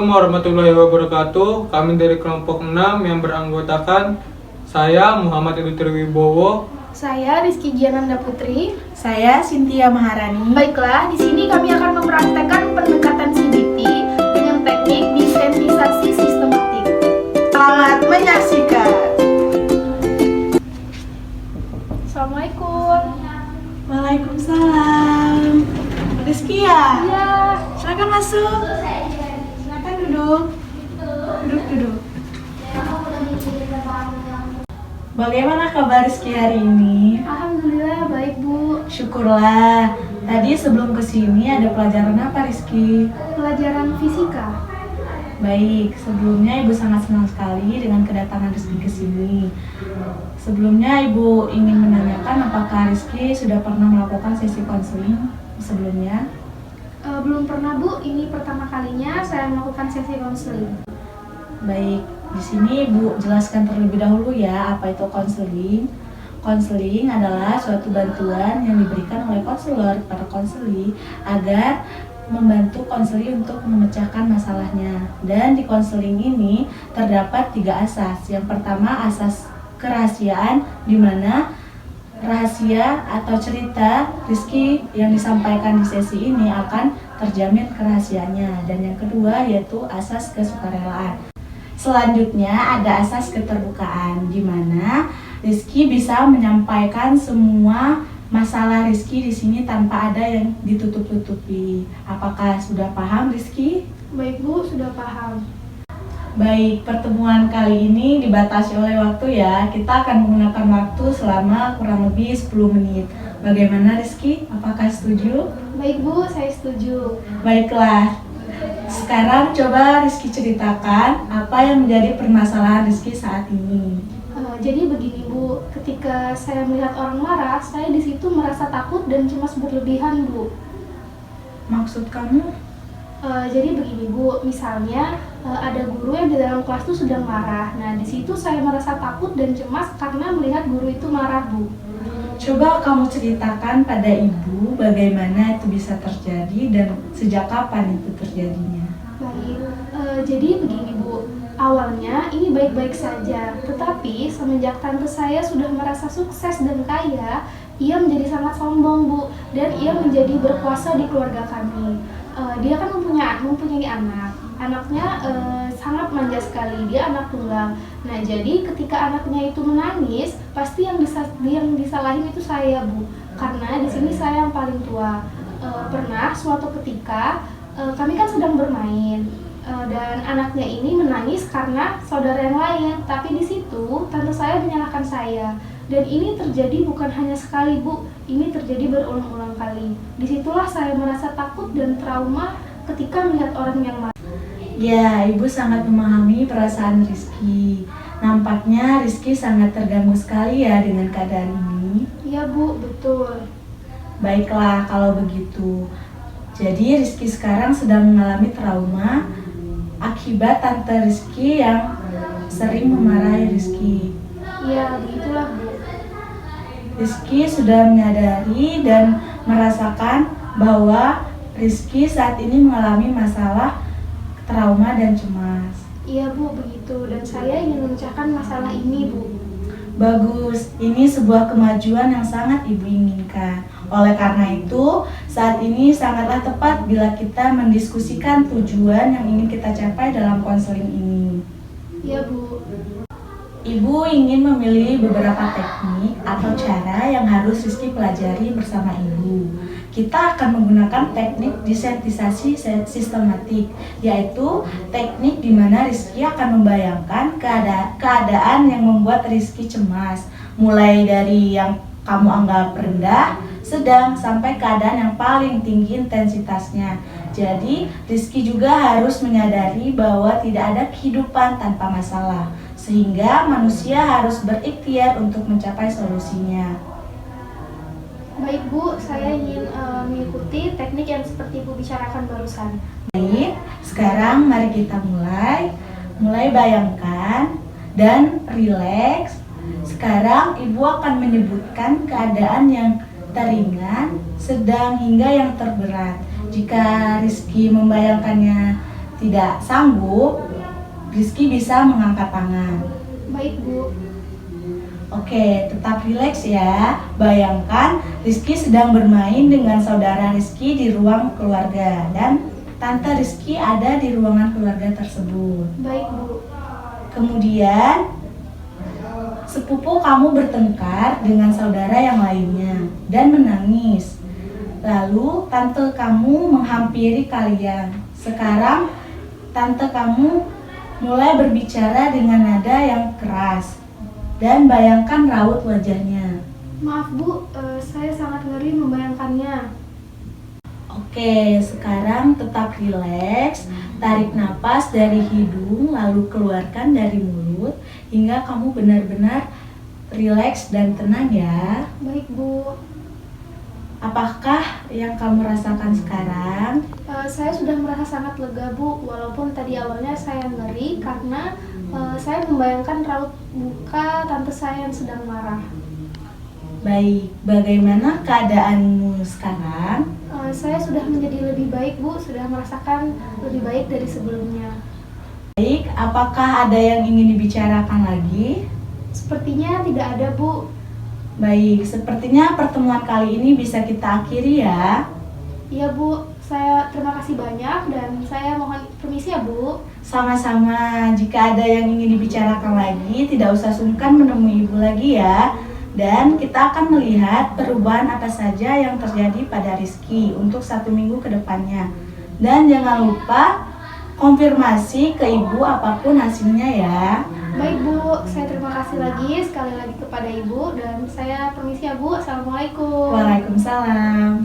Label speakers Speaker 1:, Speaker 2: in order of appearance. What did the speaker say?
Speaker 1: Assalamualaikum warahmatullahi wabarakatuh. Kami dari kelompok 6 yang beranggotakan saya Muhammad Edu Triwibowo.
Speaker 2: Saya Rizky Giananda Putri.
Speaker 3: Saya Cynthia Maharani.
Speaker 2: Baiklah, di sini kami akan mempraktekkan pendekatan CBT dengan teknik desensitisasi sistematik.
Speaker 3: Selamat menyaksikan.
Speaker 2: Assalamualaikum.
Speaker 3: Waalaikumsalam. Rizky ya?
Speaker 2: Iya.
Speaker 3: Silakan masuk. Silakan duduk. Duduk. Bagaimana kabar Rizky hari ini?
Speaker 2: Alhamdulillah baik, Bu.
Speaker 3: Syukurlah. Tadi sebelum kesini ada pelajaran apa Rizky?
Speaker 2: Pelajaran fisika.
Speaker 3: Baik, sebelumnya Ibu sangat senang sekali dengan kedatangan Rizky ke sini. Sebelumnya Ibu ingin menanyakan apakah Rizky sudah pernah melakukan sesi konseling sebelumnya?
Speaker 2: Belum pernah, Bu. Ini pertama kalinya saya melakukan sesi konseling.
Speaker 3: Baik, di sini Ibu jelaskan terlebih dahulu ya apa itu konseling. Konseling adalah suatu bantuan yang diberikan oleh konselor kepada konseli agar membantu konseli untuk memecahkan masalahnya. Dan di konseling ini terdapat 3 asas. Yang pertama asas kerahasiaan, di mana rahasia atau cerita Rizky yang disampaikan di sesi ini akan terjamin kerahasiaannya. Dan yang kedua yaitu asas kesukarelaan. Selanjutnya ada asas keterbukaan, di mana Rizky bisa menyampaikan semua masalah Rizky di sini tanpa ada yang ditutup-tutupi. Apakah sudah paham Rizky?
Speaker 2: Baik, Bu, sudah paham.
Speaker 3: Baik, pertemuan kali ini dibatasi oleh waktu ya. Kita akan menggunakan waktu selama kurang lebih 10 menit. Bagaimana Rizky? Apakah setuju?
Speaker 2: Baik, Bu, saya setuju.
Speaker 3: Baiklah. Sekarang coba Rizky ceritakan apa yang menjadi permasalahan Rizky saat ini.
Speaker 2: Jadi begini, Bu, ketika saya melihat orang marah, saya di situ merasa takut dan cemas berlebihan, Bu.
Speaker 3: Maksud kamu?
Speaker 2: Jadi begini, Bu, misalnya ada guru yang di dalam kelas itu sedang marah. Nah, di situ saya merasa takut dan cemas karena melihat guru itu marah, Bu.
Speaker 3: Coba kamu ceritakan pada ibu bagaimana itu bisa terjadi dan sejak kapan itu terjadinya.
Speaker 2: Baik, jadi begini, Bu. Awalnya ini baik-baik saja, tetapi semenjak tante saya sudah merasa sukses dan kaya, ia menjadi sangat sombong, Bu, dan ia menjadi berkuasa di keluarga kami. Dia kan mempunyai anak. Anaknya sangat manja sekali, dia anak tunggal. Nah, jadi ketika anaknya itu menangis, pasti yang disalahin itu saya, Bu, karena di sini saya yang paling tua. Pernah suatu ketika kami kan sedang bermain. Dan anaknya ini menangis karena saudara yang lain, tapi di situ tante saya menyalahkan saya. Dan ini terjadi bukan hanya sekali, Bu, ini terjadi berulang-ulang kali. Disitulah saya merasa takut dan trauma ketika melihat orang yang marah.
Speaker 3: Ya, ibu sangat memahami perasaan Rizky. Nampaknya Rizky sangat terganggu sekali ya dengan keadaan ini.
Speaker 2: Iya, Bu, betul.
Speaker 3: Baiklah kalau begitu. Jadi Rizky sekarang sedang mengalami trauma akibat tante Rizky yang sering memarahi Rizky.
Speaker 2: Iya, begitulah, Bu.
Speaker 3: Rizky sudah menyadari dan merasakan bahwa Rizky saat ini mengalami masalah trauma dan cemas.
Speaker 2: Iya, Bu, begitu. Dan saya ingin memecahkan masalah ini, Bu.
Speaker 3: Bagus, ini sebuah kemajuan yang sangat ibu inginkan. Oleh karena itu, saat ini sangatlah tepat bila kita mendiskusikan tujuan yang ingin kita capai dalam konseling ini.
Speaker 2: Iya, Bu.
Speaker 3: Ibu ingin memilih beberapa teknik atau cara yang harus Rizky pelajari bersama ibu. Kita akan menggunakan teknik desensitisasi sistematik, yaitu teknik di mana Rizky akan membayangkan keadaan yang membuat Rizky cemas, mulai dari yang kamu anggap rendah, sedang, sampai keadaan yang paling tinggi intensitasnya. Jadi, Rizky juga harus menyadari bahwa tidak ada kehidupan tanpa masalah, sehingga manusia harus berikhtiar untuk mencapai solusinya.
Speaker 2: Baik, Bu, saya ingin mengikuti teknik yang seperti Ibu bicarakan barusan.
Speaker 3: Baik, sekarang mari kita mulai. Mulai bayangkan dan rileks. Sekarang ibu akan menyebutkan keadaan yang teringan, sedang hingga yang terberat. Jika Rizky membayangkannya tidak sanggup, Rizky bisa mengangkat tangan.
Speaker 2: Baik, Bu.
Speaker 3: Oke, tetap rileks ya. Bayangkan Rizky sedang bermain dengan saudara Rizky di ruang keluarga dan tante Rizky ada di ruangan keluarga tersebut.
Speaker 2: Baik, Bu.
Speaker 3: Kemudian sepupu kamu bertengkar dengan saudara yang lainnya dan menangis. Lalu tante kamu menghampiri kalian. Sekarang tante kamu mulai berbicara dengan nada yang keras dan bayangkan raut wajahnya.
Speaker 2: Maaf, Bu. Saya sangat ngeri membayangkannya.
Speaker 3: Oke, sekarang tetap rileks. Tarik napas dari hidung lalu keluarkan dari mulut hingga kamu benar-benar rileks dan tenang ya.
Speaker 2: Baik, Bu.
Speaker 3: Apakah yang kamu rasakan sekarang?
Speaker 2: Saya sudah merasa sangat lega, Bu. Walaupun tadi awalnya saya ngeri karena saya membayangkan raut muka tante saya yang sedang marah.
Speaker 3: Baik, bagaimana keadaanmu sekarang?
Speaker 2: Saya sudah menjadi lebih baik, Bu. Sudah merasakan lebih baik dari sebelumnya.
Speaker 3: Baik, apakah ada yang ingin dibicarakan lagi?
Speaker 2: Sepertinya tidak ada, Bu.
Speaker 3: Baik, sepertinya pertemuan kali ini bisa kita akhiri ya.
Speaker 2: Iya, Bu. Saya terima kasih banyak dan saya mohon permisi ya, Bu.
Speaker 3: Sama-sama, jika ada yang ingin dibicarakan lagi, tidak usah sungkan menemui ibu lagi ya. Dan kita akan melihat perubahan apa saja yang terjadi pada Rizky untuk 1 minggu ke depannya. Dan jangan lupa konfirmasi ke ibu apapun hasilnya ya.
Speaker 2: Baik, Bu. Saya terima kasih lagi sekali lagi kepada Ibu dan saya permisi ya, Bu. Assalamualaikum.
Speaker 3: Waalaikumsalam.